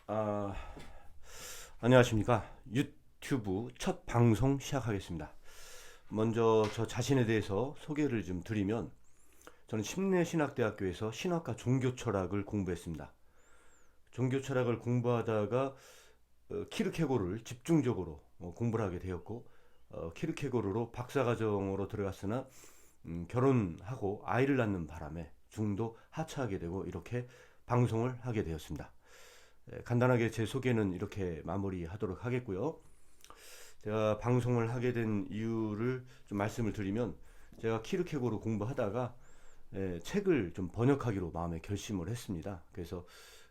아, 안녕하십니까. 유튜브 첫 방송 시작하겠습니다. 먼저 저 자신에 대해서 소개를 좀 드리면, 저는 침례신학대학교에서 신학과 종교철학을 공부했습니다. 종교철학을 공부하다가 키르케고르를 집중적으로 공부를 하게 되었고, 키르케고르로 박사과정으로 들어갔으나 결혼하고 아이를 낳는 바람에 중도 하차하게 되고 이렇게 방송을 하게 되었습니다. 간단하게 제 소개는 이렇게 마무리하도록 하겠고요. 제가 방송을 하게 된 이유를 좀 말씀을 드리면, 제가 키르케고르 공부하다가 책을 좀 번역하기로 마음에 결심을 했습니다. 그래서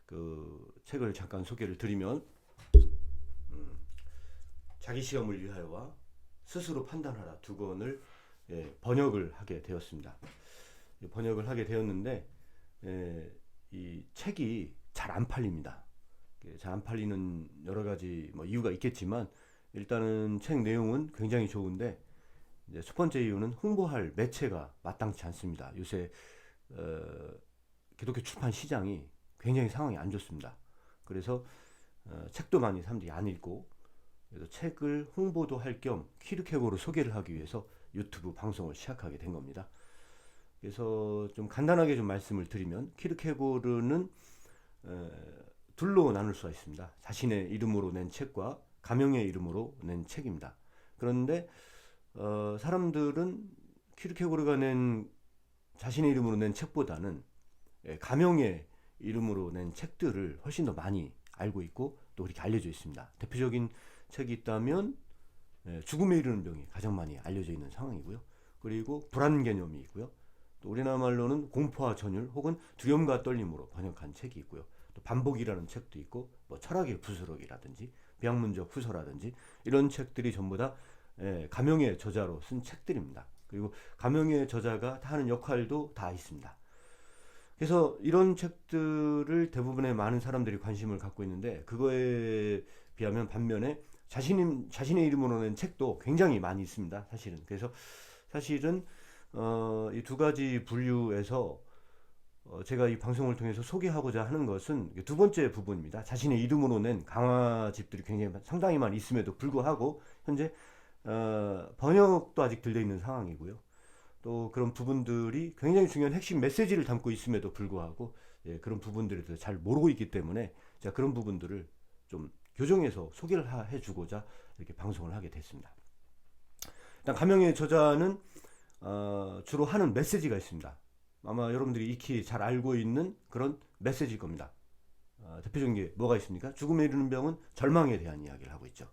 그 책을 잠깐 소개를 드리면, 자기 시험을 위하여와 스스로 판단하라 두 권을 번역을 하게 되었습니다. 번역을 하게 되었는데, 이 책이 잘 안 팔립니다. 잘 안 팔리는 여러 가지 이유가 있겠지만, 일단은 책 내용은 굉장히 좋은데, 이제 첫 번째 이유는 홍보할 매체가 마땅치 않습니다. 요새 기독교 출판 시장이 굉장히 상황이 안 좋습니다. 그래서 책도 많이 사람들이 안 읽고, 그래서 책을 홍보도 할 겸 키르케고르 소개를 하기 위해서 유튜브 방송을 시작하게 된 겁니다. 그래서 좀 간단하게 좀 말씀을 드리면, 키르케고르는 둘로 나눌 수가 있습니다. 자신의 이름으로 낸 책과 가명의 이름으로 낸 책입니다. 그런데 사람들은 키르케고르가 낸 자신의 이름으로 낸 책보다는 가명의 이름으로 낸 책들을 훨씬 더 많이 알고 있고 또 그렇게 알려져 있습니다. 대표적인 책이 있다면 죽음에 이르는 병이 가장 많이 알려져 있는 상황이고요. 그리고 불안 개념이 있고요. 또 우리나라 말로는 공포와 전율 혹은 두려움과 떨림으로 번역한 책이 있고요. 또 반복이라는 책도 있고, 철학의 부스러기라든지 비학문적 후서라든지 이런 책들이 전부 다 가명의 저자로 쓴 책들입니다. 그리고 가명의 저자가 다 하는 역할도 다 있습니다. 그래서 이런 책들을 대부분의 많은 사람들이 관심을 갖고 있는데, 그거에 비하면 반면에 자신의 이름으로 낸 책도 굉장히 많이 있습니다. 사실은. 그래서 사실은 이 두 가지 분류에서 제가 이 방송을 통해서 소개하고자 하는 것은 두 번째 부분입니다. 자신의 이름으로 낸 강화집들이 굉장히 상당히 많이 있음에도 불구하고 현재 번역도 아직 들려 있는 상황이고요. 또 그런 부분들이 굉장히 중요한 핵심 메시지를 담고 있음에도 불구하고 그런 부분들에 대해서 잘 모르고 있기 때문에 제가 그런 부분들을 좀 교정해서 소개를 해주고자 이렇게 방송을 하게 됐습니다. 일단 가명의 저자는 주로 하는 메시지가 있습니다. 아마 여러분들이 익히 잘 알고 있는 그런 메시지일 겁니다. 대표적인 게 뭐가 있습니까? 죽음에 이르는 병은 절망에 대한 이야기를 하고 있죠.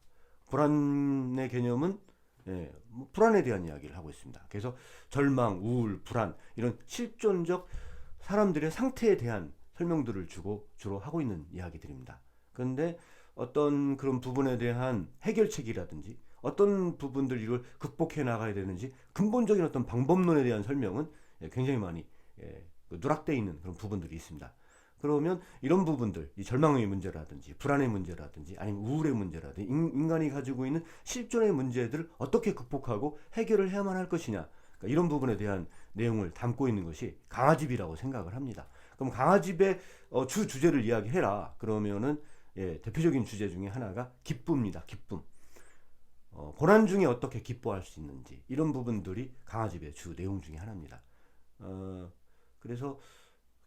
불안의 개념은 불안에 대한 이야기를 하고 있습니다. 그래서 절망, 우울, 불안 이런 실존적 사람들의 상태에 대한 설명들을 주로 하고 있는 이야기들입니다. 그런데 어떤 그런 부분에 대한 해결책이라든지 어떤 부분들 이걸 극복해 나가야 되는지 근본적인 어떤 방법론에 대한 설명은 굉장히 많이 누락되어 있는 그런 부분들이 있습니다. 그러면 이런 부분들, 이 절망의 문제라든지 불안의 문제라든지 아니면 우울의 문제라든지 인간이 가지고 있는 실존의 문제들을 어떻게 극복하고 해결을 해야만 할 것이냐, 그러니까 이런 부분에 대한 내용을 담고 있는 것이 강화집이라고 생각을 합니다. 그럼 강화집의 주 주제를 이야기해라 그러면은 대표적인 주제 중에 하나가 기쁨입니다. 기쁨. 고난 중에 어떻게 기뻐할 수 있는지 이런 부분들이 강화집의 주 내용 중에 하나입니다. 그래서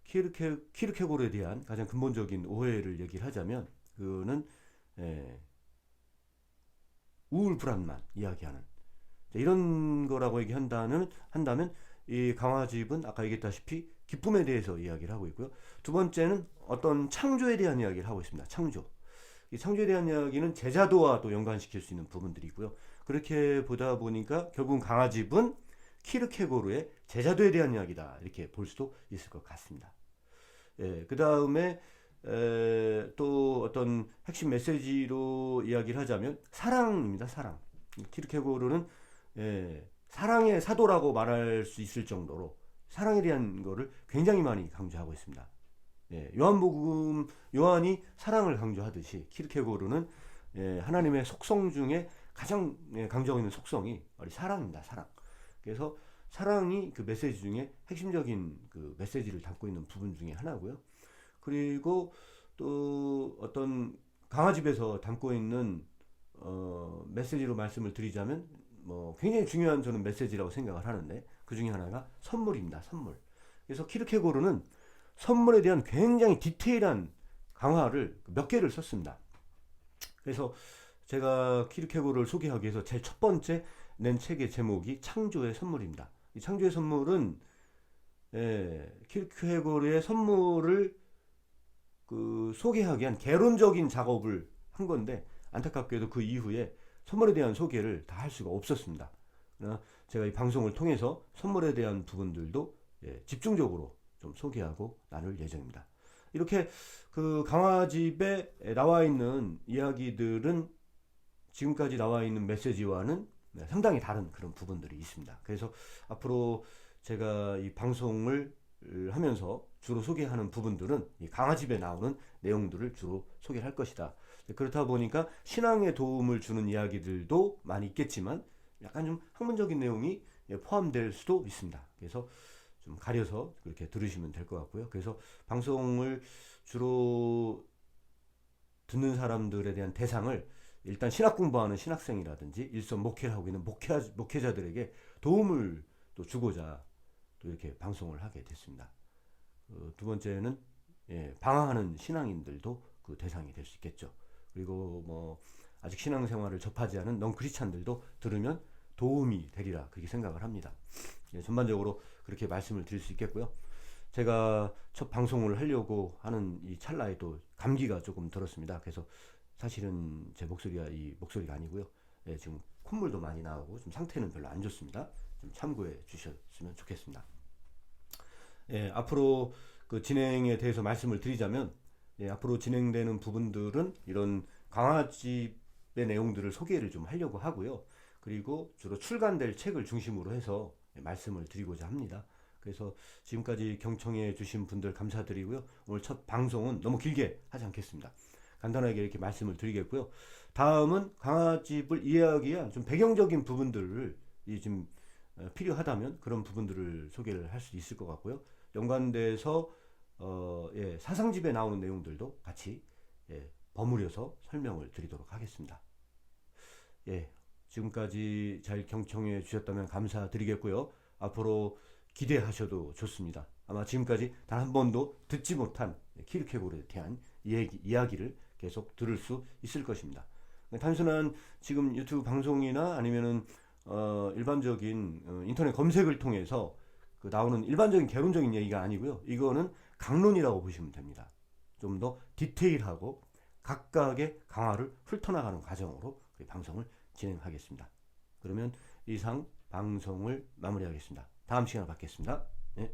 키르케고르에 대한 가장 근본적인 오해를 얘기를 하자면, 그는 우울 불안만 이야기하는 이런 거라고 한다면 이 강화집은 아까 얘기했다시피 기쁨에 대해서 이야기를 하고 있고요. 두 번째는 어떤 창조에 대한 이야기를 하고 있습니다. 창조. 이 창조에 대한 이야기는 제자도와도 연관시킬 수 있는 부분들이 있고요. 그렇게 보다 보니까 결국은 강화집은 키르케고르의 제자도에 대한 이야기다 이렇게 볼 수도 있을 것 같습니다. 그 다음에 또 어떤 핵심 메시지로 이야기를 하자면 사랑입니다. 사랑. 키르케고르는 사랑의 사도라고 말할 수 있을 정도로 사랑에 대한 거를 굉장히 많이 강조하고 있습니다. 요한이 사랑을 강조하듯이 키르케고르는 하나님의 속성 중에 가장 강조하고 있는 속성이 바로 사랑입니다. 사랑. 그래서 사랑이 그 메시지 중에 핵심적인 그 메시지를 담고 있는 부분 중에 하나고요. 그리고 또 어떤 강화집에서 담고 있는 메시지로 말씀을 드리자면 뭐 굉장히 중요한 저는 메시지라고 생각을 하는데 그 중에 하나가 선물입니다. 선물. 그래서 키르케고르는 선물에 대한 굉장히 디테일한 강화를 몇 개를 썼습니다. 그래서 제가 키르케고르를 소개하기 위해서 제일 첫 번째 낸 책의 제목이 창조의 선물입니다. 이 창조의 선물은 키르케고르의 선물을 소개하기 위한 개론적인 작업을 한 건데 안타깝게도 그 이후에 선물에 대한 소개를 다 할 수가 없었습니다. 그러나 제가 이 방송을 통해서 선물에 대한 부분들도 집중적으로 좀 소개하고 나눌 예정입니다. 이렇게 그 강화집에 나와 있는 이야기들은 지금까지 나와 있는 메시지와는 상당히 다른 그런 부분들이 있습니다. 그래서 앞으로 제가 이 방송을 하면서 주로 소개하는 부분들은 이 강화집에 나오는 내용들을 주로 소개할 것이다. 그렇다 보니까 신앙에 도움을 주는 이야기들도 많이 있겠지만 약간 좀 학문적인 내용이 포함될 수도 있습니다. 그래서 좀 가려서 그렇게 들으시면 될 것 같고요. 그래서 방송을 주로 듣는 사람들에 대한 대상을 일단 신학 공부하는 신학생이라든지 일선 목회를 하고 있는 목회자들에게 도움을 또 주고자 또 이렇게 방송을 하게 됐습니다. 두 번째는 방황하는 신앙인들도 그 대상이 될 수 있겠죠. 그리고 뭐 아직 신앙생활을 접하지 않은 넌 크리스찬들도 들으면 도움이 되리라 그렇게 생각을 합니다. 전반적으로 그렇게 말씀을 드릴 수 있겠고요. 제가 첫 방송을 하려고 하는 이 찰나에 또 감기가 조금 들었습니다. 그래서 사실은 제 목소리가 이 목소리가 아니고요. 지금 콧물도 많이 나오고 좀 상태는 별로 안 좋습니다. 좀 참고해 주셨으면 좋겠습니다. 앞으로 그 진행에 대해서 말씀을 드리자면 앞으로 진행되는 부분들은 이런 강화집의 내용들을 소개를 좀 하려고 하고요. 그리고 주로 출간될 책을 중심으로 해서 말씀을 드리고자 합니다. 그래서 지금까지 경청해 주신 분들 감사드리고요. 오늘 첫 방송은 너무 길게 하지 않겠습니다. 간단하게 이렇게 말씀을 드리겠고요. 다음은 강화집을 이해하기 위한 좀 배경적인 부분들을 좀 필요하다면 그런 부분들을 소개를 할 수 있을 것 같고요. 연관돼서 사상집에 나오는 내용들도 같이 버무려서 설명을 드리도록 하겠습니다. 지금까지 잘 경청해 주셨다면 감사드리겠고요. 앞으로 기대하셔도 좋습니다. 아마 지금까지 단 한 번도 듣지 못한 키르케고르에 대한 이야기를 계속 들을 수 있을 것입니다. 단순한 지금 유튜브 방송이나 아니면은 일반적인 인터넷 검색을 통해서 그 나오는 일반적인 개론적인 얘기가 아니고요. 이거는 강론이라고 보시면 됩니다. 좀 더 디테일하고 각각의 강화를 훑어나가는 과정으로 방송을 진행하겠습니다. 그러면 이상 방송을 마무리하겠습니다. 다음 시간에 뵙겠습니다. 네.